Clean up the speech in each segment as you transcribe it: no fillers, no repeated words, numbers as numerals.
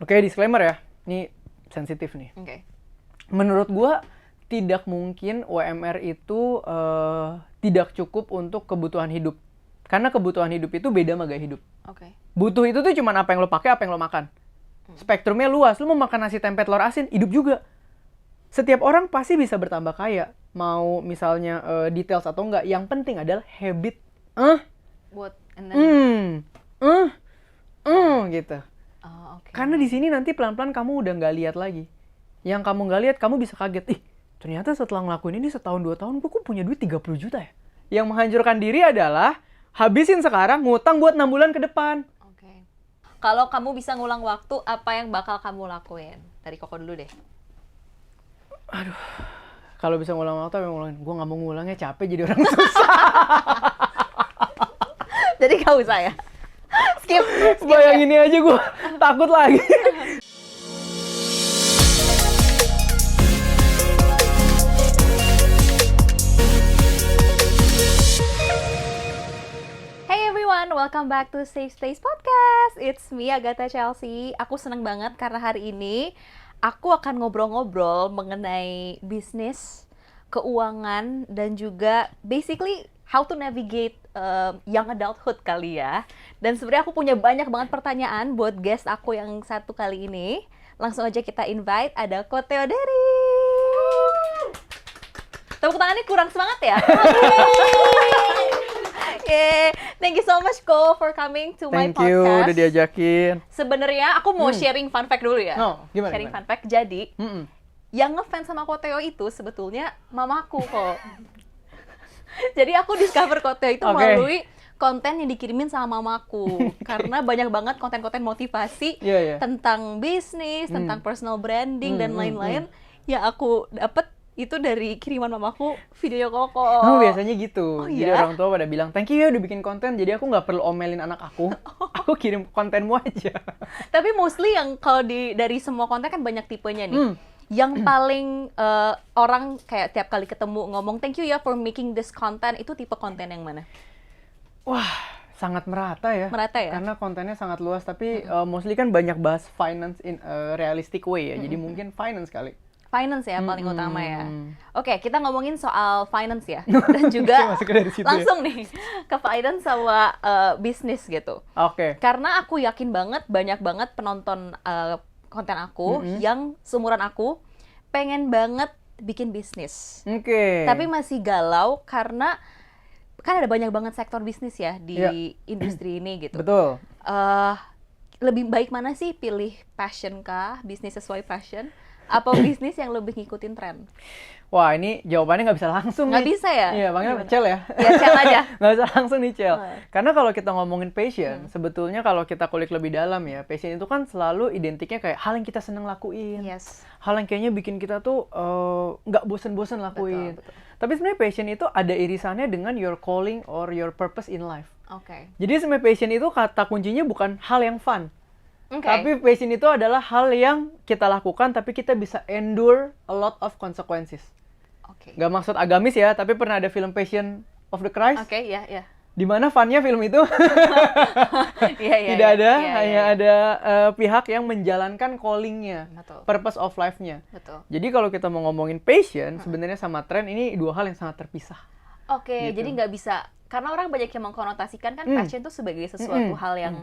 Oke, disclaimer ya. Ini sensitif nih. Oke. Menurut gua tidak mungkin UMR itu tidak cukup untuk kebutuhan hidup. Karena kebutuhan hidup itu beda sama gaya hidup. Oke. Butuh itu tuh cuma apa yang lo pakai, apa yang lo makan. Spektrumnya luas. Lo mau makan nasi tempe telur asin, hidup juga. Setiap orang pasti bisa bertambah kaya. Mau misalnya details atau enggak. Yang penting adalah habit. Buat and then Gitu. oh, oke. Karena di sini nanti pelan-pelan kamu udah nggak lihat lagi. Yang kamu nggak lihat, kamu bisa kaget. Ih, ternyata setelah ngelakuin ini setahun 2 tahun, gue kok punya duit 30 juta ya? Yang menghancurkan diri adalah habisin sekarang, ngutang buat 6 bulan ke depan. Oke. Kalau kamu bisa ngulang waktu, apa yang bakal kamu lakuin? Dari Koko dulu deh. Kalau bisa ngulang waktu, apa yang ngulangin? Gue nggak mau ngulangnya, capek jadi orang susah. Jadi gak usah ya? Skip Bayangin ini aja gue takut lagi. Hey everyone, welcome back to Safe Space Podcast. It's me, Agatha Chelsea. Aku seneng banget karena hari ini aku akan ngobrol-ngobrol mengenai bisnis, keuangan, dan juga basically how to navigate young adulthood kali ya. Dan sebenarnya aku punya banyak banget pertanyaan buat guest aku yang satu kali ini. Langsung aja kita invite, ada Ko Theoderi. Tepuk tangannya kurang semangat ya? Yeah. Thank you so much Ko for coming to my Thank podcast. you, udah diajakin. Sebenarnya aku mau sharing fun fact dulu ya. Gimana? Sharing fun fact. Jadi, yang ngefans sama Ko Theo itu sebetulnya mamaku kok. Jadi aku discover Ko Theo itu melalui konten yang dikirimin sama mamaku. Karena banyak banget konten-konten motivasi tentang bisnis, tentang personal branding dan lain-lain yang aku dapet itu dari kiriman mamaku video Koko. Biasanya gitu. Jadi orang tua pada bilang, thank you ya udah bikin konten, jadi aku nggak perlu omelin anak aku. Aku kirim kontenmu aja. Tapi mostly yang kalau dari semua konten kan banyak tipenya nih. Yang paling orang kayak tiap kali ketemu ngomong thank you ya for making this content, itu tipe konten yang mana? Wah, sangat merata ya. Merata ya? Karena kontennya sangat luas, tapi mostly kan banyak bahas finance in a realistic way ya. Jadi mungkin finance kali. Finance ya paling utama ya. Oke, kita ngomongin soal finance ya. Dan juga langsung nih ke finance sama bisnis gitu. Oke. Karena aku yakin banget banyak banget penonton konten aku yang seumuran aku pengen banget bikin bisnis. Oke. Tapi masih galau karena kan ada banyak banget sektor bisnis ya di industri ini gitu. Betul. Lebih baik mana sih, pilih passion kah, bisnis sesuai passion, apa bisnis yang lebih ngikutin tren? Wah, ini jawabannya nggak bisa langsung nih. Nggak bisa ya? Iya, makanya Cel ya. Ya, Cel aja. Nggak bisa langsung nih, Cel. Karena kalau kita ngomongin passion, sebetulnya kalau kita kulik lebih dalam ya, passion itu kan selalu identiknya kayak hal yang kita seneng lakuin. Yes. Hal yang kayaknya bikin kita tuh nggak bosen-bosen lakuin. Betul. Tapi sebenarnya passion itu ada irisannya dengan your calling or your purpose in life. Oke. Jadi sebenarnya passion itu kata kuncinya bukan hal yang fun. Oke. Tapi passion itu adalah hal yang kita lakukan tapi kita bisa endure a lot of consequences. Oke. Gak maksud agamis ya, tapi pernah ada film Passion of the Christ. Oke, ya. Di mana funnya film itu tidak ada, hanya ada pihak yang menjalankan callingnya, purpose of life-nya. Betul. Jadi kalau kita mau ngomongin passion, sebenarnya sama tren ini dua hal yang sangat terpisah. Oke, Gitu. jadi nggak bisa, karena orang banyak yang mengkonotasikan kan passion itu sebagai sesuatu hal yang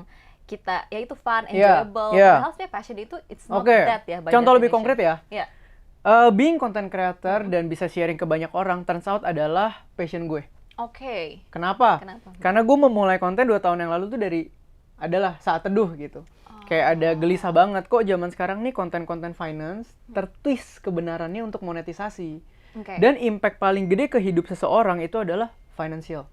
kita, ya itu fun, enjoyable. Padahal sebenarnya passion itu it's not that ya. Contoh lebih konkret ya. Yeah. Being content creator dan bisa sharing ke banyak orang, turns out adalah passion gue. Oke. Kenapa? Karena gue memulai konten 2 tahun yang lalu tuh adalah saat teduh gitu. Kayak ada gelisah banget, kok zaman sekarang nih konten-konten finance tertwist kebenarannya untuk monetisasi. Dan impact paling gede ke hidup seseorang itu adalah financial.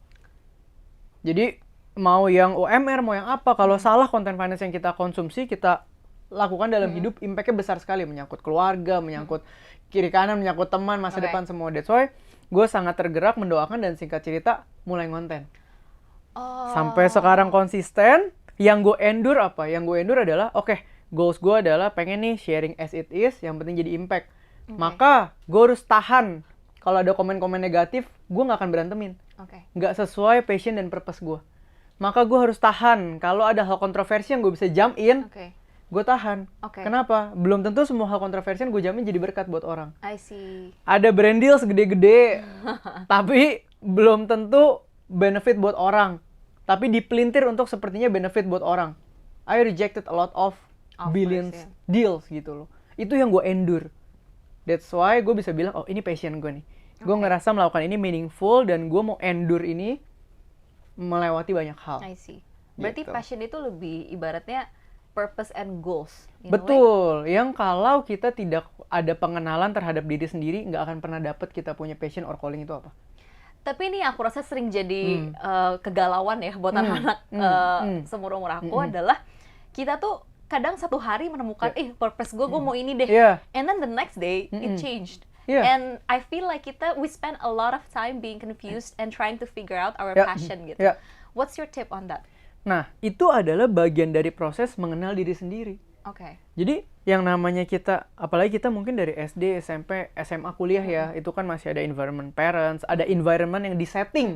Jadi mau yang UMR, mau yang apa, kalau salah konten finance yang kita konsumsi, kita lakukan dalam hidup, impact-nya besar sekali, menyangkut keluarga, menyangkut kiri kanan, menyangkut teman, masa depan semua. That's why gue sangat tergerak mendoakan dan singkat cerita mulai konten. Sampai sekarang konsisten. Yang gue endure apa? Yang gue endure adalah goals gue adalah pengen nih sharing as it is, yang penting jadi impact. Maka gue harus tahan. Kalau ada komen-komen negatif, gue gak akan berantemin. Gak sesuai passion dan purpose gue. Maka gue harus tahan. Kalau ada hal kontroversi yang gue bisa jump in, gue tahan. Oke. Kenapa? Belum tentu semua hal kontroversial gue jamin jadi berkat buat orang. I see. Ada brand deal segede-gede, tapi belum tentu benefit buat orang. Tapi dipelintir untuk sepertinya benefit buat orang. I rejected a lot of billions yeah. deals gitu loh. Itu yang gue endure. That's why gue bisa bilang, oh ini passion gue nih. Gue ngerasa melakukan ini meaningful dan gue mau endure ini melewati banyak hal. I see. Berarti Gitu. passion itu lebih ibaratnya purpose and goals. in a way. Betul. Yang kalau kita tidak ada pengenalan terhadap diri sendiri, nggak akan pernah dapet kita punya passion or calling itu apa. Tapi ini aku rasa sering jadi kegalauan ya buat anak-anak seumur-umur aku adalah kita tuh kadang satu hari menemukan, purpose gue mau ini deh. Yeah. And then the next day, it changed. Yeah. And I feel like we spend a lot of time being confused and trying to figure out our Yeah. passion gitu. Yeah. What's your tip on that? Nah, itu adalah bagian dari proses mengenal diri sendiri. Oke. Jadi, yang namanya kita, apalagi kita mungkin dari SD, SMP, SMA, kuliah ya, itu kan masih ada environment parents, ada environment yang disetting.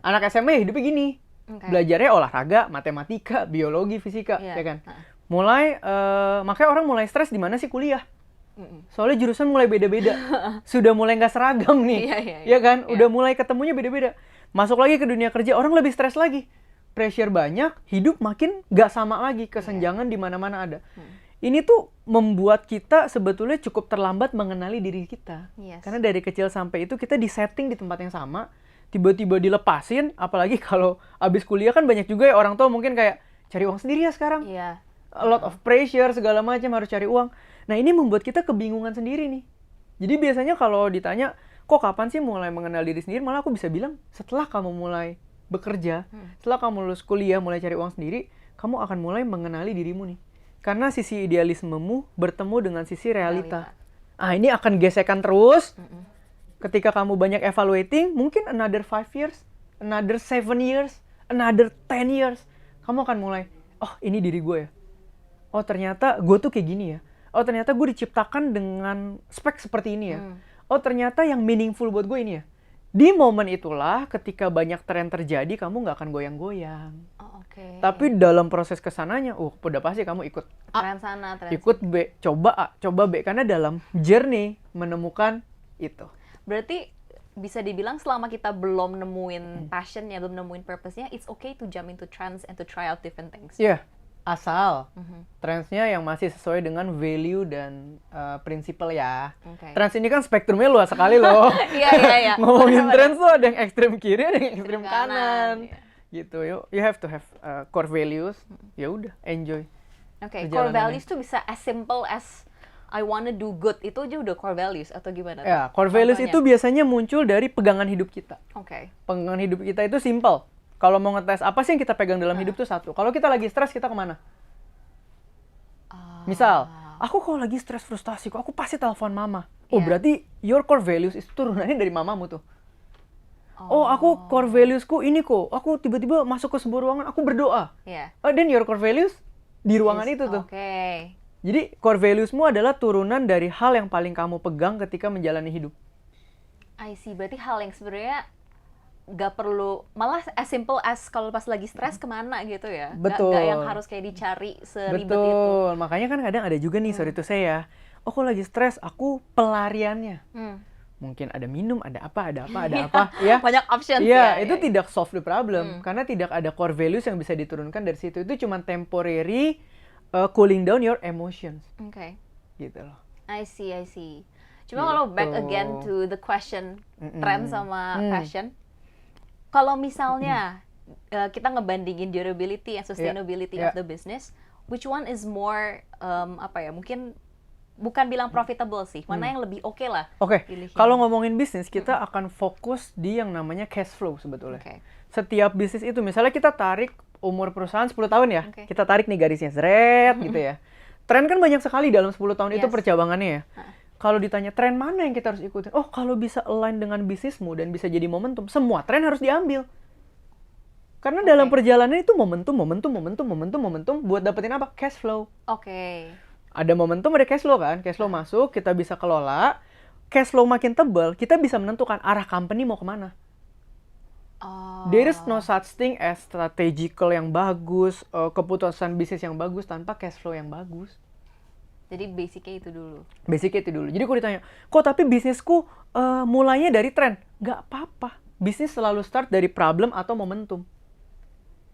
Anak SMA ya hidupnya gini, belajarnya olahraga, matematika, biologi, fisika, Iya. ya kan? Mulai, makanya orang mulai stres di mana sih kuliah? Soalnya jurusan mulai beda-beda, sudah mulai nggak seragam nih, ya kan? Udah mulai ketemunya beda-beda. Masuk lagi ke dunia kerja, orang lebih stres lagi. Pressure banyak, hidup makin nggak sama lagi, kesenjangan di mana-mana ada. Ini tuh membuat kita sebetulnya cukup terlambat mengenali diri kita. Yes. Karena dari kecil sampai itu kita disetting di tempat yang sama, tiba-tiba dilepasin, apalagi kalau abis kuliah kan banyak juga ya orang tua mungkin kayak cari uang sendiri ya sekarang. Iya. A lot of pressure, segala macam harus cari uang. Nah ini membuat kita kebingungan sendiri nih. Jadi biasanya kalau ditanya, kok kapan sih mulai mengenal diri sendiri? Malah aku bisa bilang, setelah kamu mulai bekerja, setelah kamu lulus kuliah, mulai cari uang sendiri, kamu akan mulai mengenali dirimu nih. Karena sisi idealismemu bertemu dengan sisi realita. Ah ini akan gesekan terus. Ketika kamu banyak evaluating, mungkin another 5 years, another 7 years, another 10 years, kamu akan mulai, oh ini diri gue ya. Oh ternyata gue tuh kayak gini ya. Oh ternyata gue diciptakan dengan spek seperti ini ya. Oh ternyata yang meaningful buat gue ini ya. Di momen itulah ketika banyak tren terjadi, kamu nggak akan goyang-goyang. Oh, oke. Tapi dalam proses kesananya, udah pasti kamu ikut A, Tren sana, tren ikut B, coba A, coba B. Karena dalam journey menemukan itu. Berarti bisa dibilang selama kita belum nemuin passionnya, belum nemuin purpose-nya, it's okay to jump into trends and to try out different things. Iya, asal trendsnya yang masih sesuai dengan value dan prinsipal ya. Oke. Trends ini kan spektrumnya luas sekali loh. Iya. Ngomongin Benar-benar. trends tuh ada yang ekstrem kiri, ada yang ekstrem Kanan, kanan. iya. Gitu, you have to have core values. Ya udah, enjoy. Oke, core Perjalanannya. values tuh bisa as simple as I wanna do good, itu aja udah core values atau gimana? Ya, tuh? core values Contohnya? itu biasanya muncul dari pegangan hidup kita. Oke. Pegangan hidup kita itu simple. Kalau mau ngetes apa sih yang kita pegang dalam hidup tuh satu. Kalau kita lagi stres, kita kemana? Misal, aku kalau lagi stres frustasi, aku pasti telepon mama. Oh, Iya. berarti your core values itu turunannya dari mamamu tuh. Oh, aku core valuesku ini kok. Aku tiba-tiba masuk ke sebuah ruangan, aku berdoa. Iya. Oh, then your core values di ruangan itu tuh. Oke. Jadi, core valuesmu adalah turunan dari hal yang paling kamu pegang ketika menjalani hidup. I see, berarti hal yang sebenarnya gak perlu, malah as simple as kalau pas lagi stres kemana gitu ya. Betul. Gak yang harus kayak dicari seribet itu. Betul, makanya kan kadang ada juga nih, sorry to say ya. Oh, kalau lagi stres, aku pelariannya. Mungkin ada minum, ada apa, ya. Banyak options Iya, ya. itu tidak solve the problem. Karena tidak ada core values yang bisa diturunkan dari situ. Itu cuma temporary cooling down your emotions. Oke. Gitu loh. I see. Cuma kalau back Gitu. again to the question, trend sama passion. Kalau misalnya kita ngebandingin durability and sustainability of the business, which one is more mungkin bukan bilang profitable sih, mana yang lebih oke lah. Oke, pilihnya. kalau ngomongin bisnis, kita akan fokus di yang namanya cash flow sebetulnya. Oke. Setiap bisnis itu, misalnya kita tarik umur perusahaan 10 tahun ya, Oke. kita tarik nih garisnya, zret gitu ya. Tren kan banyak sekali dalam 10 tahun itu Yes. percabangannya ya. Kalau ditanya tren mana yang kita harus ikutin, oh kalau bisa align dengan bisnismu dan bisa jadi momentum, semua tren harus diambil. Karena dalam perjalanan itu momentum buat dapetin apa? Cash flow. Oke. Ada momentum, ada cash flow kan? Cash flow masuk, kita bisa kelola. Cash flow makin tebal, kita bisa menentukan arah company mau kemana. Oh. There is no such thing as strategical yang bagus, keputusan bisnis yang bagus tanpa cash flow yang bagus. Jadi basicnya itu dulu. Basicnya itu dulu. Jadi aku ditanya, kok tapi bisnisku mulainya dari tren? Nggak apa-apa. Bisnis selalu start dari problem atau momentum.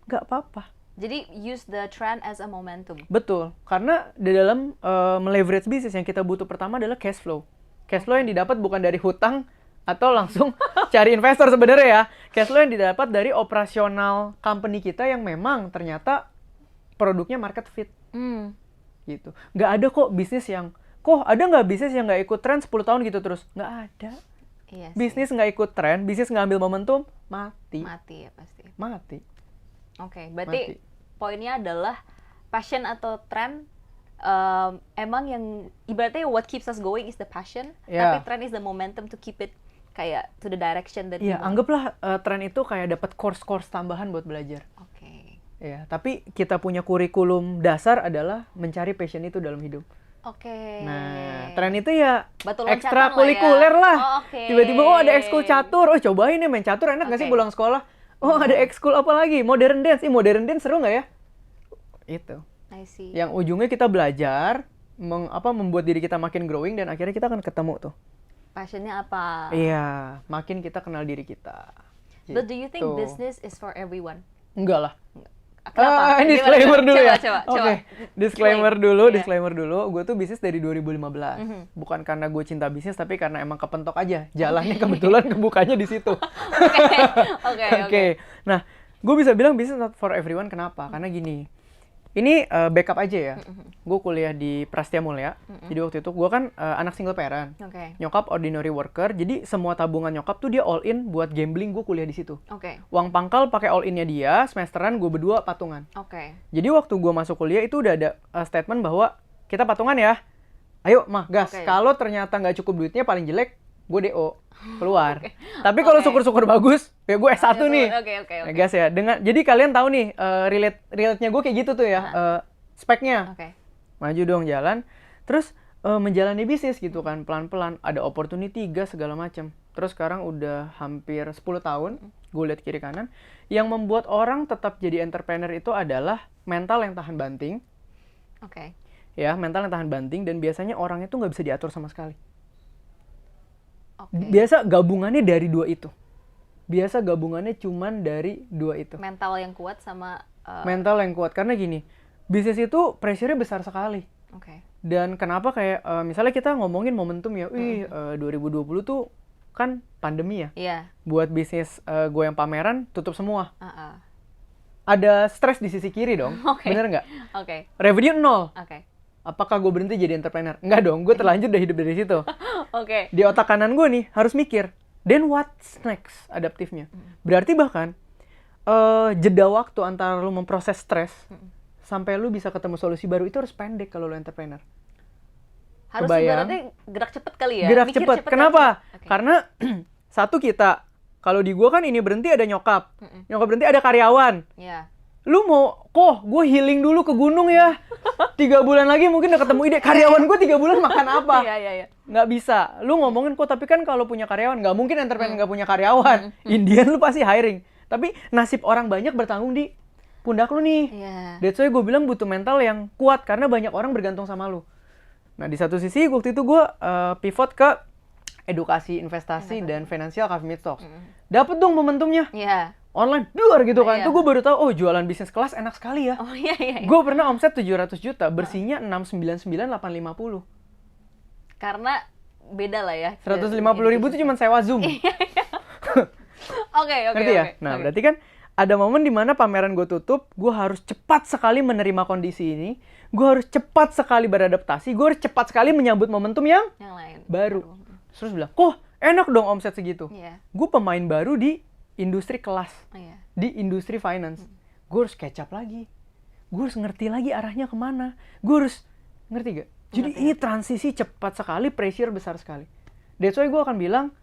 Nggak apa-apa. Jadi use the trend as a momentum. Betul. Karena di dalam meleverage bisnis yang kita butuh pertama adalah cash flow. Cash flow yang didapat bukan dari hutang atau langsung cari investor sebenarnya ya. Cash flow yang didapat dari operasional company kita yang memang ternyata produknya market fit. Gitu. Nggak ada kok bisnis yang, ada nggak bisnis yang nggak ikut tren 10 tahun gitu terus? Nggak ada. Iya sih. Bisnis nggak ikut tren, bisnis ngambil momentum, mati. Mati ya pasti. Mati. Oke, berarti Mati. poinnya adalah passion atau trend emang yang ibaratnya what keeps us going is the passion, Yeah. tapi trend is the momentum to keep it kayak to the direction that Iya, you want. anggaplah tren itu kayak dapat course-course tambahan buat belajar. Oke. Ya, tapi kita punya kurikulum dasar adalah mencari passion itu dalam hidup. Oke. Nah, tren itu ya Batu loncatan ekstrakurikuler lah ya. lah. Oh, oke. Tiba-tiba ada ekskul catur. Oh, cobain nih main catur, enak nggak sih Oke. pulang sekolah? Oh, ada ekskul apa lagi? Modern dance. Modern dance seru nggak ya? Itu. I see. Yang ujungnya kita belajar membuat diri kita makin growing dan akhirnya kita akan ketemu tuh. Passionnya apa? Iya, makin kita kenal diri kita. But do you think Gitu. business is for everyone? Enggak lah. Kenapa? Gimana? Disclaimer dulu Coba, ya. coba. Oke. Disclaimer Explain. dulu, Iya. disclaimer dulu. Gue tuh bisnis dari 2015. Bukan karena gue cinta bisnis, tapi karena emang kepentok aja. Jalannya kebetulan kebukanya di situ. Oke. Nah, gue bisa bilang bisnis not for everyone. Kenapa? Karena gini. Ini backup aja ya. Gue kuliah di Prastia Mulia. Jadi waktu itu gue kan anak single parent. Oke. Nyokap ordinary worker. Jadi semua tabungan nyokap tuh dia all in buat gambling. Gue kuliah di situ. Oke. Uang pangkal pakai all innya dia. Semesteran gue berdua patungan. Oke. Jadi waktu gue masuk kuliah itu udah ada statement bahwa kita patungan ya. Ayo mah gas. Oke. Kalau ternyata nggak cukup duitnya paling jelek gue DO keluar. Tapi kalau Oke. syukur-syukur bagus, ya gue S1 nih. Oke. Nah, gas ya. Jadi kalian tahu nih relate-nya gue kayak gitu tuh ya. Speknya. Oke. Maju dong jalan. Terus menjalani bisnis gitu kan pelan-pelan. Ada opportunity, gas segala macam. Terus sekarang udah hampir 10 tahun. Gue lihat kiri kanan. Yang membuat orang tetap jadi entrepreneur itu adalah mental yang tahan banting. Oke. Ya, mental yang tahan banting. Dan biasanya orang itu nggak bisa diatur sama sekali. Oke. Biasa gabungannya dari dua itu. Biasa gabungannya cuman dari dua itu. Mental yang kuat sama Mental yang kuat. Karena gini, bisnis itu pressure-nya besar sekali. Oke. Dan kenapa kayak, misalnya kita ngomongin momentum ya, 2020 tuh kan pandemi ya. Iya. Buat bisnis gue yang pameran, tutup semua. Heeh. Ada stres di sisi kiri dong, Oke. bener nggak? Oke. Revenue 0. Oke. Apakah gue berhenti jadi entrepreneur? Enggak dong, gue terlanjur udah hidup dari situ. Oke. Di otak kanan gue nih harus mikir, then what's next adaptifnya. Berarti bahkan jeda waktu antara lu memproses stres sampai lu bisa ketemu solusi baru itu harus pendek kalau lu entrepreneur. Harus Kebayang. ibaratnya gerak cepet kali ya. Gerak Mikir cepet. cepet, Kenapa? gerak cepet. Oke. Karena satu kita, kalau di gue kan ini berhenti ada nyokap. Nyokap berhenti ada karyawan. Iya. Lu mau, gue healing dulu ke gunung ya. 3 bulan lagi mungkin udah ketemu ide. Karyawan gue 3 bulan makan apa? Iya. Nggak bisa. Lu ngomongin tapi kan kalau punya karyawan, nggak mungkin entrepreneur nggak punya karyawan. Indian lu pasti hiring. Tapi nasib orang banyak bertanggung di pundak lu nih. Iya. That's why gue bilang butuh mental yang kuat, karena banyak orang bergantung sama lu. Nah, di satu sisi waktu itu gue pivot ke edukasi investasi dan financial capital stocks. Dapet dong momentumnya. Iya. Online, luar gitu kan. Iya. Tuh gue baru tahu, oh jualan bisnis kelas enak sekali ya. Oh iya. Gue pernah omset 700 juta, bersihnya 699 850. Karena beda lah ya. 150 ribu tuh cuma sewa Zoom. Oke. Ngerti ya? Nah, berarti kan ada momen di mana pameran gue tutup, gue harus cepat sekali menerima kondisi ini, gue harus cepat sekali beradaptasi, gue harus cepat sekali menyambut momentum yang yang lain. baru. Terus bilang, kok enak dong omset segitu. Iya. Gue pemain baru di industri kelas, Iya. di industri finance. Gue harus catch up lagi. Gue harus ngerti lagi arahnya kemana. Gue harus, ngerti gak? Jadi ini transisi cepat sekali, pressure besar sekali. That's why gue akan bilang,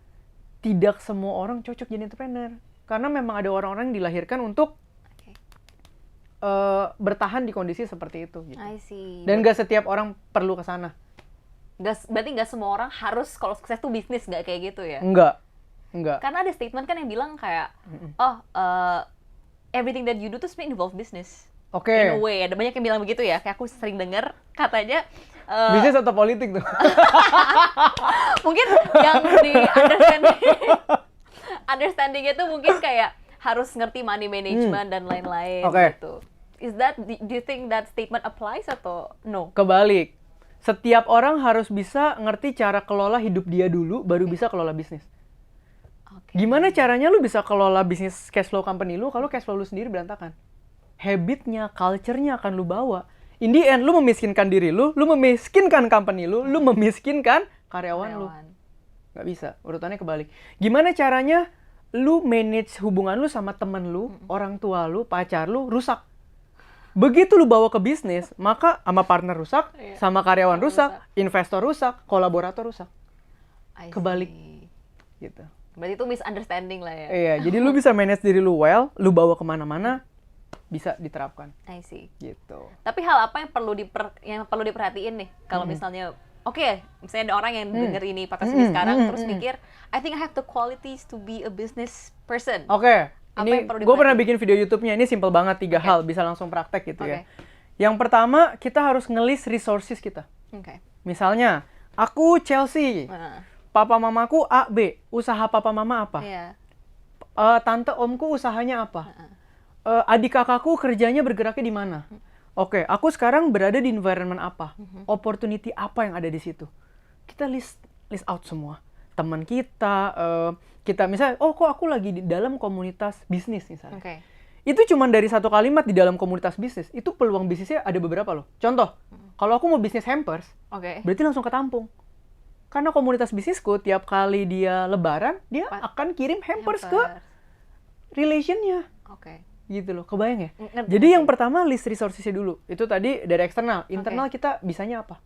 tidak semua orang cocok jadi entrepreneur. Karena memang ada orang-orang yang dilahirkan untuk Oke. bertahan di kondisi seperti itu. Gitu. I see. Dan gak setiap orang perlu ke sana. Berarti nggak semua orang harus kalau sukses tuh bisnis nggak kayak gitu ya? Enggak. Enggak. Karena ada statement kan yang bilang kayak, everything that you do tuh sebenarnya involve business. Oke. In a way, ada banyak yang bilang begitu ya. Kayak aku sering dengar katanya, Bisnis atau politik tuh? mungkin yang di understanding-nya tuh mungkin kayak harus ngerti money management dan lain-lain Oke. gitu. Do you think that statement applies atau no? Kebalik. Setiap orang harus bisa ngerti cara kelola hidup dia dulu, baru bisa kelola bisnis. Oke. Gimana caranya lu bisa kelola bisnis cash flow company lu kalau cash flow lu sendiri berantakan? Habitnya, culture-nya akan lu bawa. In the end, lu memiskinkan diri lu memiskinkan company lu memiskinkan karyawan lu. Nggak bisa, urutannya kebalik. Gimana caranya lu manage hubungan lu sama temen lu, orang tua lu, pacar lu, rusak. Begitu lu bawa ke bisnis, maka sama partner rusak, sama karyawan rusak, investor rusak, kolaborator rusak. Kebalik. Gitu. Berarti itu misunderstanding lah ya. Iya, jadi lu bisa manage diri lu well, lu bawa kemana-mana, bisa diterapkan. I see. Gitu. Tapi hal apa yang perlu diperhatiin nih kalau misalnya misalnya ada orang yang denger ini podcast ini sekarang terus mikir, I think I have the qualities to be a business person. Oke. Apa Ini yang perlu gue pernah diperhatiin? bikin video YouTube-nya, ini simple banget, 3 hal, bisa langsung praktek gitu ya. Oke. Yang pertama, kita harus nge-list resources kita. Oke. Misalnya, aku Chelsea, papa mamaku A, B, usaha papa mama apa? Iya. Tante omku usahanya apa? Adik kakakku kerjanya bergeraknya di mana? Oke, aku sekarang berada di environment apa? Opportunity apa yang ada di situ? Kita list out semua. Teman kita, kita misalnya, kok aku lagi di dalam komunitas bisnis misalnya. Oke. Itu cuma dari satu kalimat di dalam komunitas bisnis, itu peluang bisnisnya ada beberapa loh. Contoh, kalau aku mau bisnis hampers, Oke. berarti langsung ketampung. Karena komunitas bisnisku, tiap kali dia lebaran, dia akan kirim hampers ke relationnya. Oke. Gitu loh, kebayang ya? Ngerti. Jadi yang pertama list resources-nya dulu. Itu tadi dari eksternal. Internal kita bisanya apa?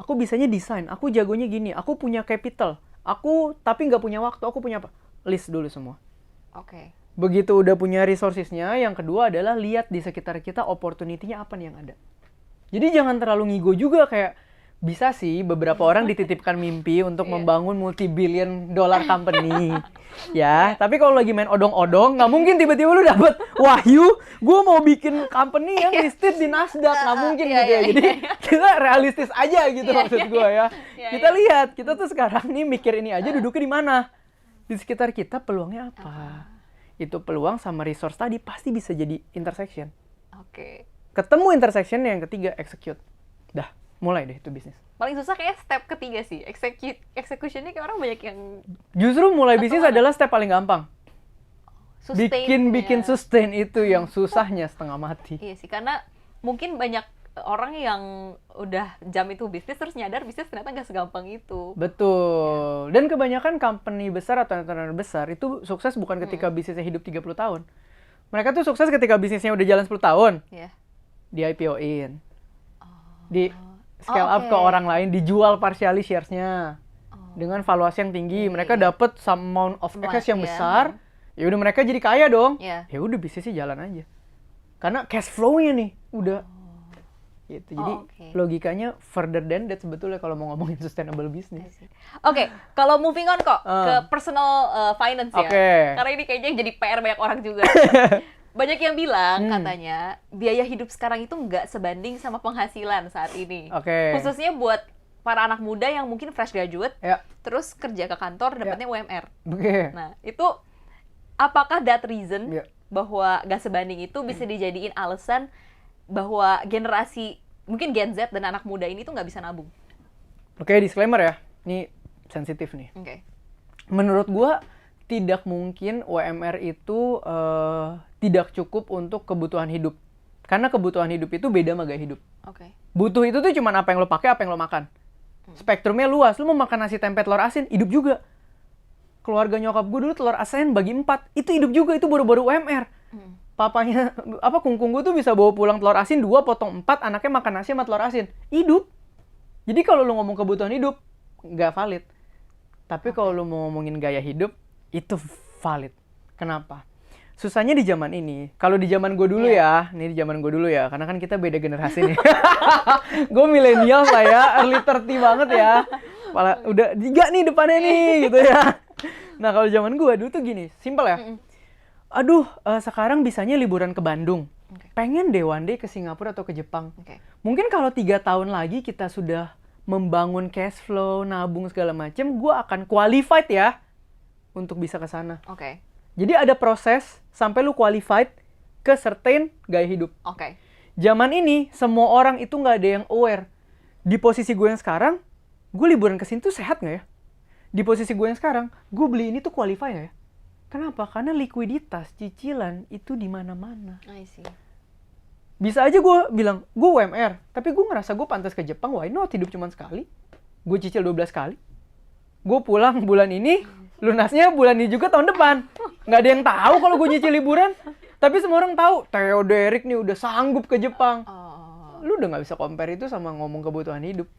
Aku bisanya desain, aku jagonya gini, aku punya capital. Aku tapi nggak punya waktu, aku punya apa? List dulu semua. Oke. Begitu udah punya resources-nya, yang kedua adalah lihat di sekitar kita opportunity-nya apa nih yang ada. Jadi jangan terlalu ngigo juga, kayak bisa sih beberapa orang dititipkan mimpi untuk membangun multi-billion dollar company. Ya, tapi kalau lagi main odong-odong, nggak mungkin tiba-tiba lu dapet wahyu, gue mau bikin company yang listed di Nasdaq, nggak mungkin gitu ya. Jadi kita realistis aja gitu maksud gue ya. Kita lihat, kita tuh sekarang nih mikir ini aja duduknya di mana. Di sekitar kita peluangnya apa. Itu peluang sama resource tadi pasti bisa jadi intersection. Oke. Ketemu intersection, yang ketiga execute. Dah, mulai deh itu bisnis. Paling susah kayak step ketiga sih. Execution-nya kayak orang banyak yang Justru mulai bisnis adalah step paling gampang. sustain. Bikin sustain itu yang susahnya setengah mati. Iya sih, karena mungkin banyak orang yang udah jam itu bisnis terus nyadar bisnis ternyata nggak segampang itu. Betul. Dan kebanyakan company besar atau entrepreneur besar itu sukses bukan ketika bisnisnya hidup 30 tahun. Mereka tuh sukses ketika bisnisnya udah jalan 10 tahun. Iya. Di IPO-in. Di scale up ke orang lain, dijual partially shares-nya. Dengan valuasi yang tinggi, mereka dapat some amount of cash yang besar. Ya udah mereka jadi kaya dong. Ya udah bisnisnya jalan aja. Karena cash flow-nya nih udah gitu. Jadi logikanya further than that sebetulnya kalau mau ngomongin sustainable business. Oke, kalau moving on kok ke personal finance ya. Karena ini kayaknya jadi PR banyak orang juga. Banyak yang bilang katanya biaya hidup sekarang itu nggak sebanding sama penghasilan saat ini. Khususnya buat para anak muda yang mungkin fresh graduate, terus kerja ke kantor dapatnya UMR. Nah, itu apakah that reason bahwa nggak sebanding itu bisa dijadiin alasan bahwa generasi mungkin Gen Z dan anak muda ini tuh nggak bisa nabung? Disclaimer ya, ini sensitif nih. Menurut gua tidak mungkin UMR itu tidak cukup untuk kebutuhan hidup. Karena kebutuhan hidup itu beda sama gaya hidup. Butuh itu tuh cuma apa yang lo pakai, apa yang lo makan. Spektrumnya luas. Lo mau makan nasi tempe telur asin, hidup juga. Keluarga nyokap gue dulu telur asin bagi 4, itu hidup juga, itu baru-baru UMR. Papanya, kungkung gue tuh bisa bawa pulang telur asin 2, potong 4, anaknya makan nasi sama telur asin. Hidup. Jadi kalau lo ngomong kebutuhan hidup, nggak valid. Tapi kalau lo mau ngomongin gaya hidup, itu valid. Kenapa? Susahnya di zaman ini. Kalau di zaman gue dulu ya, ini di zaman gue dulu ya, karena kan kita beda generasi nih. Gue milenial lah ya, early 30 banget ya. Udah 3 nih depannya nih, gitu ya. Nah kalau zaman gue dulu tuh gini, simpel ya. Aduh, sekarang bisanya liburan ke Bandung. Oke. Pengen deh one day ke Singapura atau ke Jepang. Oke. Mungkin kalau 3 tahun lagi kita sudah membangun cash flow, nabung segala macem, gue akan qualified ya untuk bisa ke sana. Oke. Jadi ada proses sampai lu qualified ke certain gaya hidup. Oke. Zaman ini semua orang itu nggak ada yang aware. Di posisi gue yang sekarang, gue liburan ke sini tuh sehat nggak ya? Di posisi gue yang sekarang, gue beli ini tuh qualify nggak ya? Kenapa? Karena likuiditas, cicilan itu di mana-mana. I see. Bisa aja gue bilang, gue UMR, tapi gue ngerasa gue pantas ke Jepang, why not? Hidup cuma sekali. Gue cicil 12 kali. Gue pulang bulan ini, lunasnya bulan ini juga tahun depan. Nggak ada yang tahu kalau gue nyicil liburan. Tapi semua orang tahu, Theo Derek nih udah sanggup ke Jepang. Lu udah nggak bisa compare itu sama ngomong kebutuhan hidup.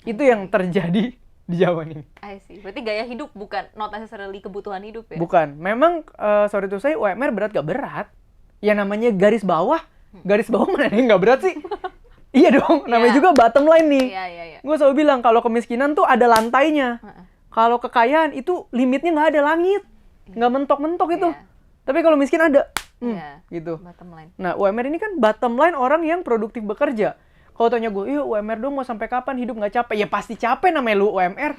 Itu yang terjadi di zaman ini. I see. Berarti gaya hidup bukan not necessarily kebutuhan hidup ya? Bukan. Memang, sorry to say, UMR berat gak berat. Ya namanya garis bawah mana yang gak berat sih? Iya dong, namanya juga bottom line nih. Iya. Gue selalu bilang, kalau kemiskinan tuh ada lantainya. Kalau kekayaan itu limitnya gak ada langit. Nggak mentok-mentok itu. Iya. Tapi kalau miskin ada. Iya. Gitu. Bottom line. Nah, UMR ini kan bottom line orang yang produktif bekerja. Kalau tanya gue, iya UMR dong mau sampai kapan hidup nggak capek? Ya pasti capek namanya lu UMR.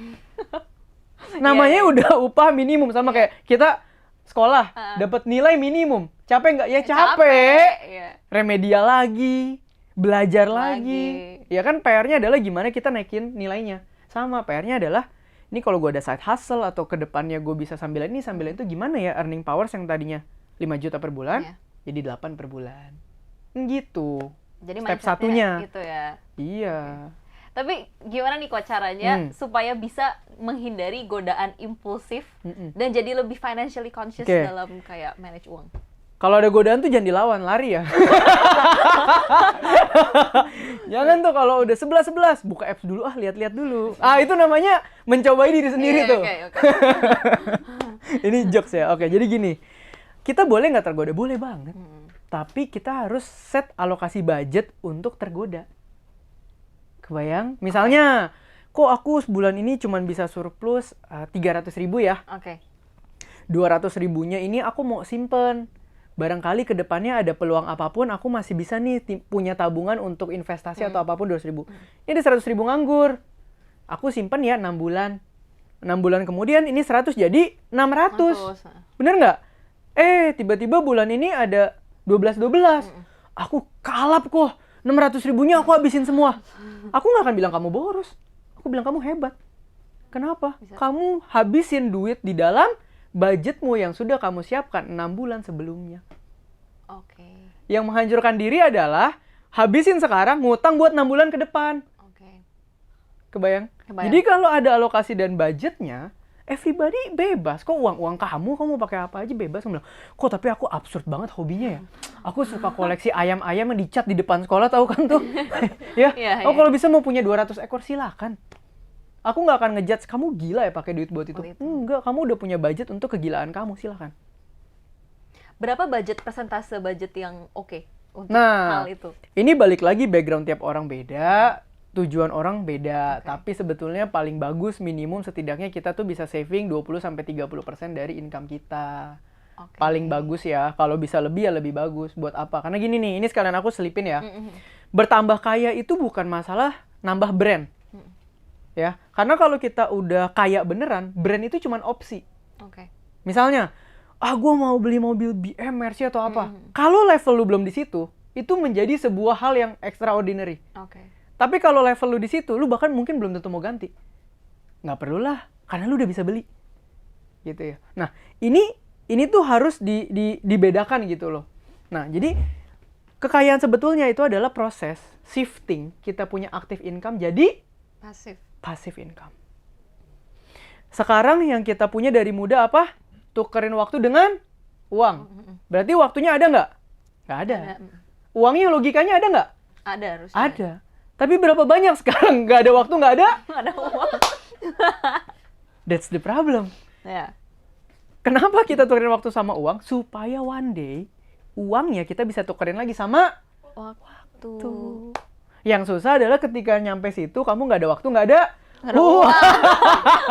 Namanya udah upah minimum sama kayak kita sekolah dapat nilai minimum. Capek nggak? Ya capek. Iya. Remedial lagi, belajar lagi. Ya kan PR-nya adalah gimana kita naikin nilainya. Sama PR-nya adalah ini kalau gue ada side hustle atau ke depannya gue bisa sambilan itu gimana ya earning powers yang tadinya 5 juta per bulan jadi 8 per bulan. Gitu. Jadi step mindsetnya satunya. gitu ya. Iya. Tapi gimana nih kok caranya supaya bisa menghindari godaan impulsif dan jadi lebih financially conscious dalam kayak manage uang? Kalau ada godaan tuh jangan dilawan, lari ya. Jangan tuh kalau udah 11, buka apps dulu, lihat-lihat dulu. Itu namanya mencobai diri sendiri tuh. Okay. Ini jokes ya. Oke, jadi gini. Kita boleh nggak tergoda? Boleh banget. Tapi kita harus set alokasi budget untuk tergoda. Kebayang? Misalnya, kok aku sebulan ini cuma bisa surplus 300.000 ya? Oke. 200.000-nya ini aku mau simpen. Barangkali ke depannya ada peluang apapun, aku masih bisa nih punya tabungan untuk investasi atau apapun 200.000. Ini ada 100.000 nganggur. Aku simpen ya 6 bulan. 6 bulan kemudian ini 100 jadi 600. Bener nggak? Tiba-tiba bulan ini ada 12. Aku kalap kok. 600.000-nya aku habisin semua. Aku nggak akan bilang kamu boros. Aku bilang kamu hebat. Kenapa? Kamu habisin duit di dalam budgetmu yang sudah kamu siapkan 6 bulan sebelumnya. Oke. Yang menghancurkan diri adalah habisin sekarang, ngutang buat 6 bulan ke depan. Oke. Kebayang? Jadi kalau ada alokasi dan budgetnya, everybody bebas. Kok uang kamu pakai apa aja bebas. Kamu bilang, kok tapi aku absurd banget hobinya ya. Aku suka koleksi ayam-ayam yang dicat di depan sekolah, tahu kan tuh? Ya. Kalau bisa mau punya 200 ekor silakan. Aku nggak akan ngejudge kamu gila ya pakai duit buat itu. Enggak, kamu udah punya budget untuk kegilaan kamu, silakan. Berapa persentase budget yang oke untuk hal itu? Ini balik lagi background tiap orang beda. Tujuan orang beda, tapi sebetulnya paling bagus minimum setidaknya kita tuh bisa saving 20-30% dari income kita. Paling bagus ya, kalau bisa lebih ya lebih bagus. Buat apa? Karena gini nih, ini sekalian aku selipin ya. Bertambah kaya itu bukan masalah nambah brand. Ya, karena kalau kita udah kaya beneran, brand itu cuma opsi. Misalnya, gue mau beli mobil BM, Mercy atau apa. Kalau level lu belum di situ, itu menjadi sebuah hal yang extraordinary. Tapi kalau level lu di situ, lu bahkan mungkin belum tentu mau ganti. Nggak perlulah, karena lu udah bisa beli. Gitu ya. Nah, ini tuh harus dibedakan gitu loh. Nah, jadi kekayaan sebetulnya itu adalah proses shifting kita punya active income jadi passive income. Sekarang yang kita punya dari muda apa? Tukerin waktu dengan uang. Berarti waktunya ada nggak? Nggak ada. Uangnya logikanya ada nggak? Ada harusnya. Ada. Tapi berapa banyak sekarang? Nggak ada waktu, nggak ada? Nggak ada uang. That's the problem. Ya. Kenapa kita tukerin waktu sama uang? Supaya one day, uangnya kita bisa tukerin lagi sama waktu. Yang susah adalah ketika nyampe situ, kamu nggak ada waktu, nggak ada Ada uang.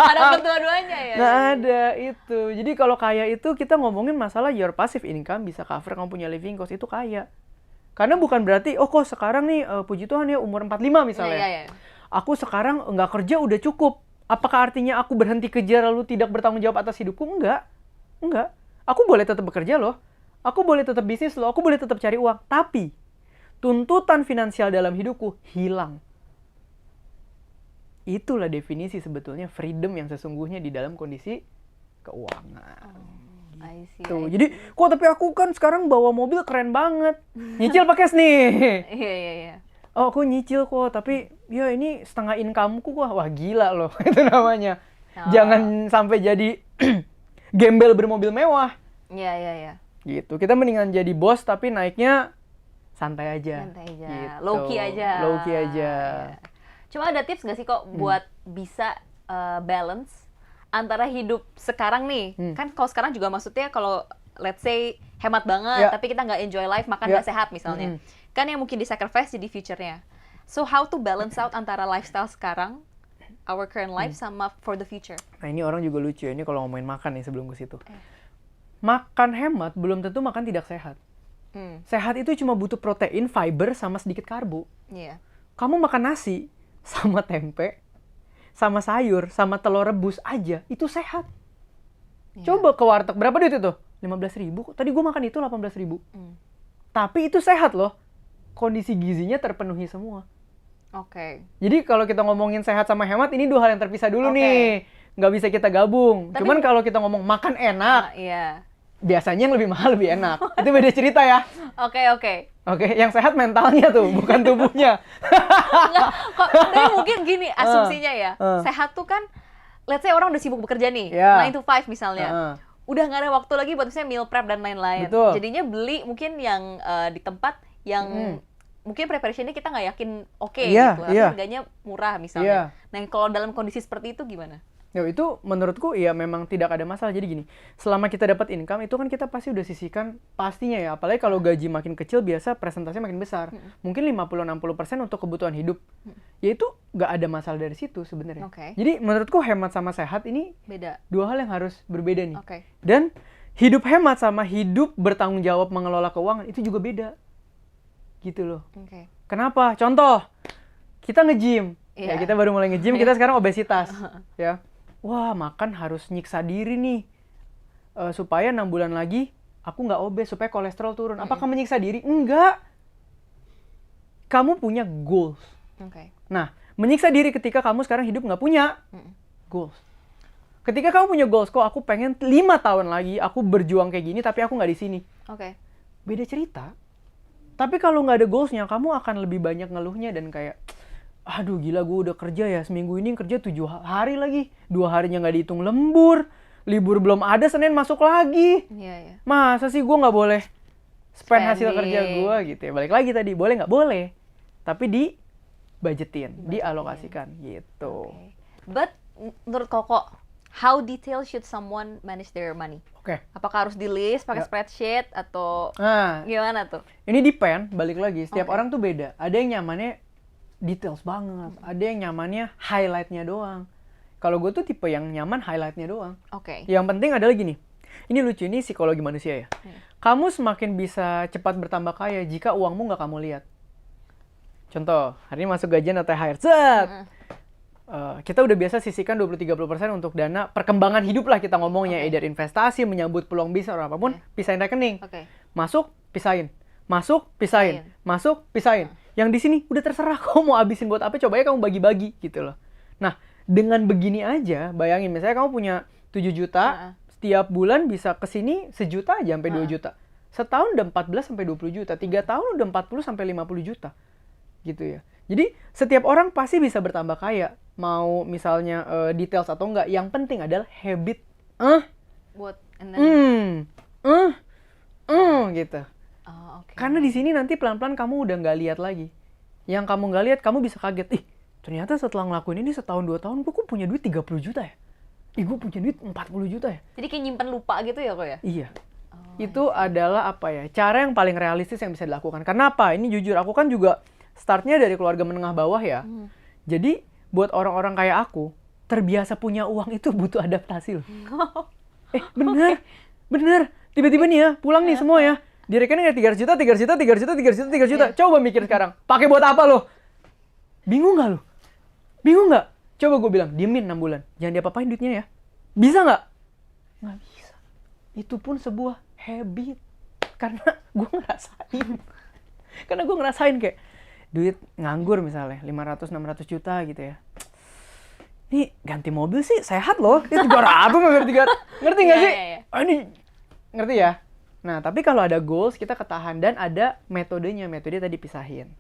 Ada kedua-duanya ya. Nggak ada itu. Jadi kalau kaya itu kita ngomongin masalah your passive income bisa cover kamu punya living cost, itu kaya. Karena bukan berarti, oh kok sekarang nih puji Tuhan ya umur 45 misalnya. Iya. Aku sekarang nggak kerja udah cukup. Apakah artinya aku berhenti kerja lalu tidak bertanggung jawab atas hidupku? Enggak. Aku boleh tetap bekerja loh. Aku boleh tetap bisnis loh. Aku boleh tetap cari uang. Tapi tuntutan finansial dalam hidupku hilang. Itulah definisi sebetulnya freedom yang sesungguhnya di dalam kondisi keuangan. I see. Tuh, jadi kok tapi aku kan sekarang bawa mobil keren banget. Nyicil pakai nih. Iya. Oh, aku nyicil kok, tapi ya ini setengah income-ku. Wah gila loh, itu namanya. Jangan sampai jadi gembel bermobil mewah. Iya. Gitu. Kita mendingan jadi bos tapi naiknya santai aja. Gitu. Low key aja. Iya. Cuma ada tips nggak sih kok buat bisa balance antara hidup sekarang nih? Kan kalau sekarang juga maksudnya kalau let's say hemat banget, tapi kita nggak enjoy life, makan nggak sehat misalnya. Kan yang mungkin di-sacrifice jadi future-nya. So how to balance out antara lifestyle sekarang, our current life, sama for the future? Nah ini orang juga lucu ya, ini kalau ngomongin makan nih sebelum ke situ. Makan hemat belum tentu makan tidak sehat. Sehat itu cuma butuh protein, fiber, sama sedikit karbo. Iya. Kamu makan nasi sama tempe, sama sayur, sama telur rebus aja, itu sehat. Coba ke warteg, berapa duit itu? 15.000. Tadi gue makan itu 18.000. Tapi itu sehat loh. Kondisi gizinya terpenuhi semua. Oke. Jadi kalau kita ngomongin sehat sama hemat, ini dua hal yang terpisah dulu nih. Nggak bisa kita gabung. Cuman kalau kita ngomong makan enak, biasanya yang lebih mahal lebih enak. Itu beda cerita ya. Oke, yang sehat mentalnya tuh, bukan tubuhnya. Nggak, kok, tapi mungkin gini asumsinya ya. Sehat tuh kan, let's say orang udah sibuk bekerja nih, 9 to 5 misalnya. Udah nggak ada waktu lagi buat misalnya meal prep dan lain-lain. Betul. Jadinya beli mungkin yang di tempat yang mungkin preparationnya kita nggak yakin gitu, tapi harganya murah misalnya. Nah kalau dalam kondisi seperti itu gimana? Ya itu menurutku ya memang tidak ada masalah. Jadi gini, selama kita dapat income itu kan kita pasti udah sisihkan pastinya ya. Apalagi kalau gaji makin kecil biasa presentasinya makin besar. Mungkin 50-60% untuk kebutuhan hidup. Ya itu nggak ada masalah dari situ sebenarnya. Jadi menurutku hemat sama sehat ini beda. Dua hal yang harus berbeda nih. Dan hidup hemat sama hidup bertanggung jawab mengelola keuangan itu juga beda. Gitu loh. Kenapa? Contoh, kita nge-gym. Ya kita baru mulai nge-gym, kita sekarang obesitas. Ya. Wah, makan harus nyiksa diri nih. Supaya 6 bulan lagi aku nggak obes, supaya kolesterol turun. Apakah menyiksa diri? Enggak. Kamu punya goals. Nah, menyiksa diri ketika kamu sekarang hidup nggak punya goals. Ketika kamu punya goals, kok aku pengen 5 tahun lagi aku berjuang kayak gini, tapi aku nggak di sini. Beda cerita. Tapi kalau nggak ada goalsnya, kamu akan lebih banyak ngeluhnya dan kayak, aduh gila gue udah kerja ya, seminggu ini kerja 7 hari lagi, 2 harinya nggak dihitung lembur, libur belum ada, Senin masuk lagi. Masa sih gue nggak boleh spend hasil kerja gue gitu ya. Balik lagi tadi, boleh nggak? Boleh. Tapi budgetin, dialokasikan gitu. But menurut Koko, how detail should someone manage their money? Apakah harus di list pakai spreadsheet atau gimana tuh? Ini depend, balik lagi, setiap orang tuh beda. Ada yang nyamannya details banget, ada yang nyamannya highlight-nya doang. Kalau gue tuh tipe yang nyaman highlight-nya doang. Yang penting adalah gini, ini lucu, ini psikologi manusia ya. Kamu semakin bisa cepat bertambah kaya jika uangmu nggak kamu lihat. Contoh, hari ini masuk gajian atau THR, kita udah biasa sisihkan 20-30% untuk dana perkembangan hidup lah kita ngomongnya, either investasi, menyambut peluang bisnis atau apapun, pisahin rekening. Masuk, pisahin. Masuk, pisahin. Masuk, pisahin. Yang di sini udah terserah kamu mau habisin buat apa, coba ya kamu bagi-bagi gitu loh. Nah, dengan begini aja, bayangin misalnya kamu punya 7 juta, setiap bulan bisa ke sini 1 juta aja sampai 2 juta. Setahun udah 14 sampai 20 juta, 3 tahun udah 40 sampai 50 juta. Gitu ya. Jadi, setiap orang pasti bisa bertambah kaya. Mau misalnya details atau enggak, yang penting adalah habit. Gitu. Karena di sini nanti pelan-pelan kamu udah nggak lihat lagi. Yang kamu nggak lihat, kamu bisa kaget. Ternyata setelah ngelakuin ini setahun 2 tahun, gue punya duit 30 juta ya? Gue punya duit 40 juta ya? Jadi kayak nyimpen lupa gitu ya kok ya? Iya. Itu adalah apa ya? Cara yang paling realistis yang bisa dilakukan. Karena apa? Ini jujur, aku kan juga startnya dari keluarga menengah bawah ya. Jadi buat orang-orang kayak aku, terbiasa punya uang itu butuh adaptasi loh. Bener, bener. Tiba-tiba nih ya, pulang nih semua ya. Di rekening ada 300 juta, 300 juta, 300 juta, 300 juta, 300 juta. Coba mikir sekarang, pakai buat apa lo? Bingung nggak lo? Bingung nggak? Coba gue bilang, diemin 6 bulan. Jangan diapa-apain duitnya ya. Bisa nggak? Nggak bisa. Itu pun sebuah habit. Karena gue ngerasain. Karena gue ngerasain kayak, duit nganggur misalnya, 500-600 juta gitu ya. Nih ganti mobil sih sehat loh. Ini 300 nggak 300. Ngerti nggak sih? Ini ngerti ya? Nah, tapi kalau ada goals, kita ketahan. Dan ada metodenya. Metode tadi pisahin.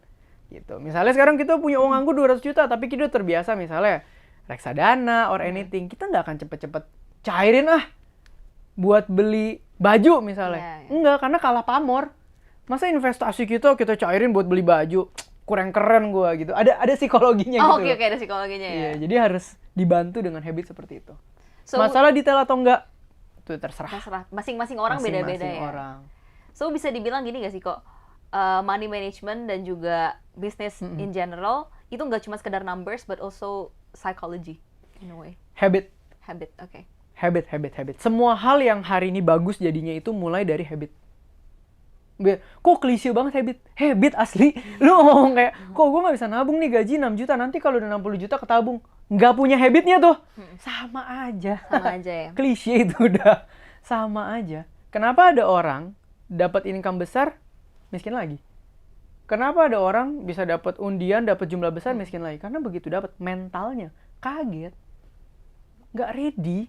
Gitu. Misalnya sekarang kita punya uang nganggur 200 juta, tapi kita terbiasa misalnya reksadana or anything. Kita nggak akan cepet-cepet cairin buat beli baju misalnya. Enggak, karena kalah pamor. Masa investasi kita cairin buat beli baju? Kurang keren gue gitu. Ada psikologinya gitu. Oke, ada psikologinya ya. Iya, jadi harus dibantu dengan habit seperti itu. Masalah detail atau enggak, itu terserah. Masing-masing orang beda-beda ya. Orang. So bisa dibilang gini gak sih kok, money management dan juga business in general itu nggak cuma sekedar numbers but also psychology in a way. Habit, oke. Habit. Semua hal yang hari ini bagus jadinya itu mulai dari habit. Kok klise banget habit asli. Lu ngomong kayak, kok gue gak bisa nabung nih gaji 6 juta, nanti kalau udah 60 juta ketabung. Nggak punya habitnya tuh. Sama aja Ya. klise itu udah sama aja. Kenapa ada orang dapat income besar miskin lagi? Kenapa ada orang bisa dapat undian, dapat jumlah besar miskin lagi? Karena begitu dapat mentalnya kaget. Nggak ready.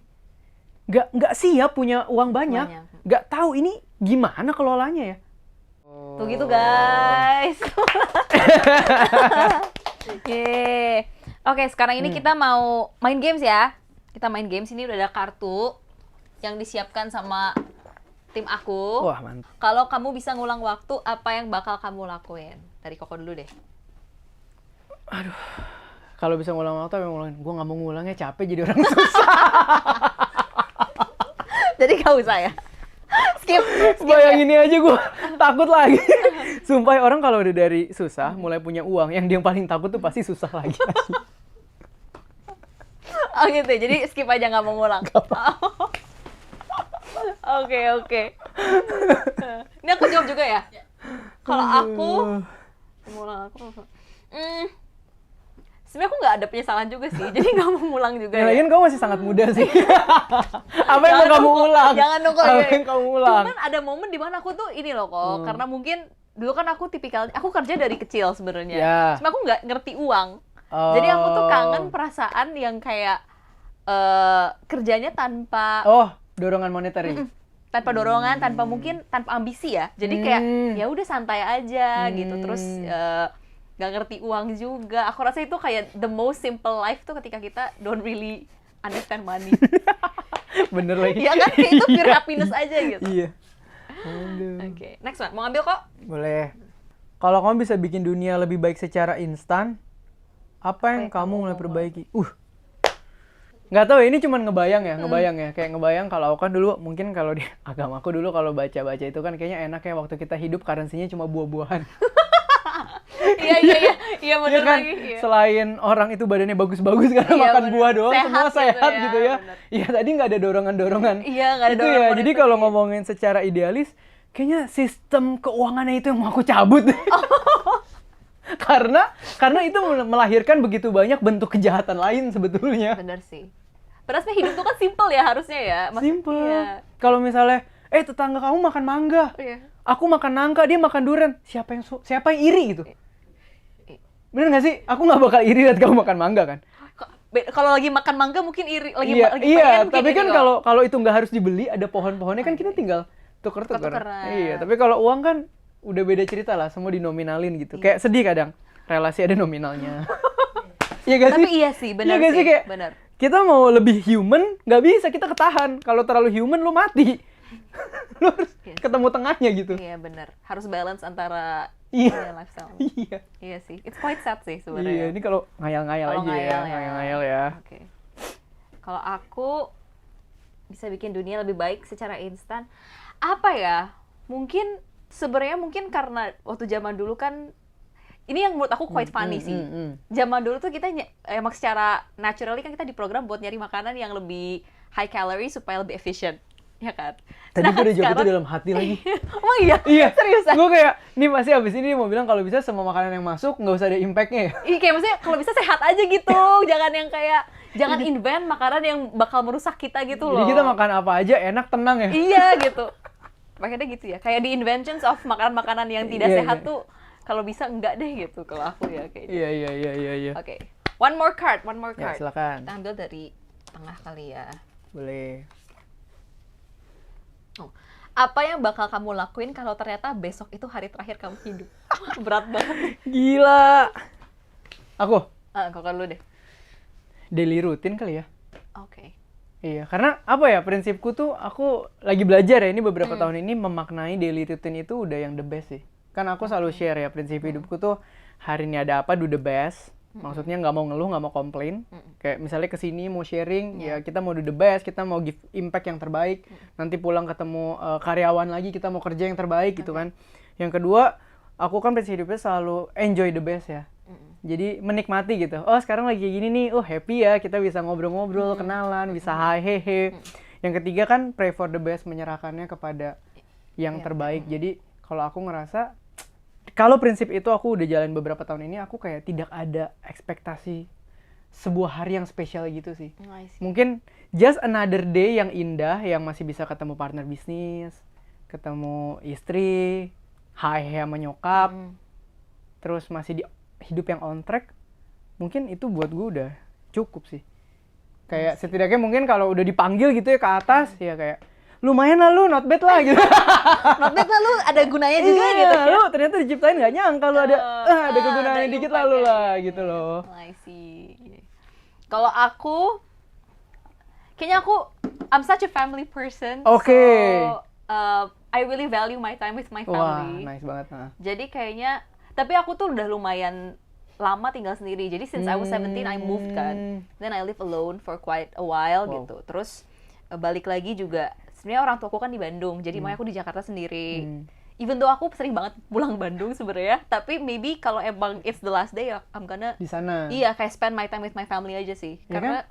Nggak siap punya uang banyak. Nggak tahu ini gimana kelolanya ya. Tuh gitu guys. Oke, sekarang ini kita mau main games ya. Kita main games, ini udah ada kartu yang disiapkan sama tim aku. Wah, mantap. Kalau kamu bisa ngulang waktu, apa yang bakal kamu lakuin? Dari Koko dulu deh. Aduh, kalau bisa ngulang waktu, apa yang ngulangin? Gue nggak mau ngulangnya, capek jadi orang susah. Jadi gak usah ya? Skip Bayangin aja gue takut lagi. Sumpah orang kalau udah dari susah, mulai punya uang, yang dia paling takut tuh pasti susah lagi. Oh gitu, jadi skip aja gak mau ngulang. Oke. Ini aku jawab juga ya? Kalau aku ngulang sebenarnya aku nggak ada penyesalan juga sih, jadi nggak mau ngulang juga. Lagian kamu masih sangat muda sih. Apa yang mau kamu ulang? Jangan nunggu. Apa yang kamu ulang? Cuman ada momen di mana aku tuh ini loh kok, karena mungkin dulu kan aku tipikal, aku kerja dari kecil sebenarnya. Yeah. Cuma aku nggak ngerti uang. Jadi aku tuh kangen perasaan yang kayak kerjanya tanpa dorongan monetary. Tanpa dorongan, tanpa ambisi ya. Jadi kayak ya udah santai aja gitu. Terus gak ngerti uang juga. Aku rasa itu kayak the most simple life tuh ketika kita don't really understand money. Bener lagi. Iya kan, kayak itu pure happiness aja gitu. Iya. Oke, next one. Mau ngambil kok? Boleh. Kalau kamu bisa bikin dunia lebih baik secara instan, apa yang kamu mulai perbaiki? Nggak tahu ya, ini cuman ngebayang ya. Kayak ngebayang kalau aku kan dulu, mungkin kalau di agamaku dulu kalau baca-baca itu kan kayaknya enak ya waktu kita hidup currency-nya cuma buah-buahan. Iya bener kan? lagi. Iya. Selain orang itu badannya bagus-bagus karena makan bener. buah doang, semua sehat ya, gitu ya. Iya tadi nggak ada dorongan-dorongan. Iya nggak ada itu dorongan. ya. Jadi kalau ngomongin secara idealis, kayaknya sistem keuangannya itu yang mau aku cabut. Karena itu melahirkan begitu banyak bentuk kejahatan lain sebetulnya. Bener sih. Padahal hidup tuh kan simple ya harusnya ya. Simple. Iya. Kalau misalnya, tetangga kamu makan mangga, aku makan nangka, dia makan durian, siapa yang iri gitu? Bener nggak sih? Aku nggak bakal iri lihat kamu makan mangga kan? Kalau lagi makan mangga mungkin iri, lagi iya, pengen tapi iri kan kalau itu nggak harus dibeli, ada pohon-pohonnya kan kita tinggal tuker-tuker. Iya, tapi kalau uang kan udah beda cerita lah, semua dinominalin gitu. Kayak sedih kadang, relasi ada nominalnya. Iya gak sih? Tapi iya sih, benar iya sih. Kayak, benar. Kita mau lebih human, nggak bisa, kita ketahan. Kalau terlalu human, lu mati. Lu harus ketemu tengahnya gitu. Iya benar, harus balance antara lifestyle. Iya sih, it's quite sad sih sebenarnya. Iya, ini kalau ngayal-ngayal aja ngayal-ngayal ya. Oke. Kalau aku bisa bikin dunia lebih baik secara instan, apa ya? Mungkin sebenarnya karena waktu zaman dulu kan ini yang menurut aku quite funny sih. Zaman dulu tuh kita emang secara naturally kan kita diprogram buat nyari makanan yang lebih high calorie supaya lebih efficient, ya kan? Tadi gue udah jawab itu dalam hati lagi. Oh iya? Iya. Seriusan? Gue kayak, nih pasti abis ini dia mau bilang kalau bisa semua makanan yang masuk nggak usah ada impact-nya ya. Iya, kayak maksudnya kalau bisa sehat aja gitu. Jangan yang kayak, jangan invent makanan yang bakal merusak kita gitu loh. Jadi kita makan apa aja enak, tenang ya. Iya gitu. Makanya gitu ya. Kayak di inventions of makanan-makanan yang tidak sehat tuh, kalau bisa enggak deh gitu kalau aku ya kayaknya. Iya. Oke. One more card. Ya, silakan. Kita ambil dari tengah kali ya. Boleh. Oh. Apa yang bakal kamu lakuin kalau ternyata besok itu hari terakhir kamu hidup? Berat banget. Gila. Aku? Kok dulu deh. Daily routine kali ya. Oke. Iya, karena apa ya, prinsipku tuh aku lagi belajar ya, ini beberapa tahun ini memaknai daily routine itu udah yang the best sih. Kan aku selalu share ya, prinsip hidupku tuh hari ini ada apa, do the best. Maksudnya nggak mau ngeluh, nggak mau komplain. Kayak misalnya kesini mau sharing, ya kita mau do the best, kita mau give impact yang terbaik. Nanti pulang ketemu karyawan lagi, kita mau kerja yang terbaik gitu kan. Yang kedua, aku kan prinsip hidupnya selalu enjoy the best ya. Jadi menikmati gitu. Oh sekarang lagi gini nih, oh happy ya, kita bisa ngobrol-ngobrol, kenalan, bisa hai hehe. Yang ketiga kan pray for the best, menyerahkannya kepada yang terbaik. Jadi kalau aku ngerasa, kalau prinsip itu aku udah jalan beberapa tahun ini, aku kayak tidak ada ekspektasi sebuah hari yang spesial gitu sih. Mungkin just another day yang indah, yang masih bisa ketemu partner bisnis, ketemu istri, hai sama nyokap, terus masih di hidup yang on track, mungkin itu buat gue udah cukup sih. Kayak setidaknya mungkin kalau udah dipanggil gitu ya ke atas, ya kayak lumayan lah lu, not bad lah gitu. Not bad lah lu, ada gunanya juga iya, gitu. Lu ternyata diciptain gak nyangka lu ada kegunaannya dikit lah lu lah gitu loh. I see. Kalau aku, kayaknya I'm such a family person. Oke. So, I really value my time with my family. Wah, nice banget. Jadi kayaknya, tapi aku tuh udah lumayan lama tinggal sendiri. Jadi since I was 17, I moved kan. Then I live alone for quite a while gitu. Terus balik lagi juga, sebenarnya orang tuaku kan di Bandung. Jadi makanya aku di Jakarta sendiri. Even though aku sering banget pulang Bandung sebenarnya, tapi maybe kalau emang it's the last day, I'm gonna di sana. Iya, kayak spend my time with my family aja sih. Ya Karena kan?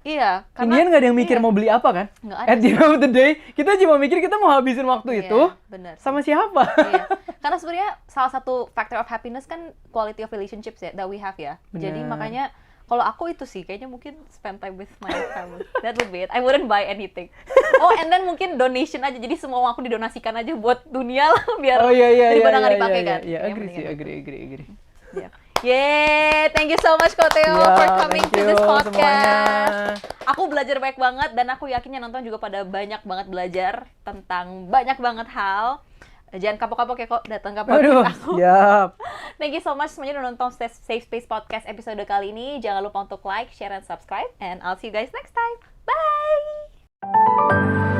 iya, karena Indian gak ada yang mikir mau beli apa kan? Nggak ada At the end of the day, kita cuma mikir kita mau habisin waktu itu bener. sama siapa. Iya. Karena sebenarnya salah satu factor of happiness kan quality of relationships ya that we have ya. Bener. Jadi makanya kalau aku itu sih kayaknya mungkin spend time with my family. That would be it. I wouldn't buy anything. Oh, and then mungkin donation aja. Jadi semua uang aku didonasikan aja buat dunia lah biar daripada nggak dipakai kan. Iya, agree. Yeah. Yeay, thank you so much Koteo for coming to this podcast. Aku belajar banyak banget dan aku yakin yang nonton juga pada banyak banget belajar tentang banyak banget hal. Jangan kapok-kapok ya kok datang ke podcast aku. Siap. Thank you so much semuanya udah nonton Safe Space Podcast episode kali ini. Jangan lupa untuk like, share, and subscribe. And I'll see you guys next time. Bye!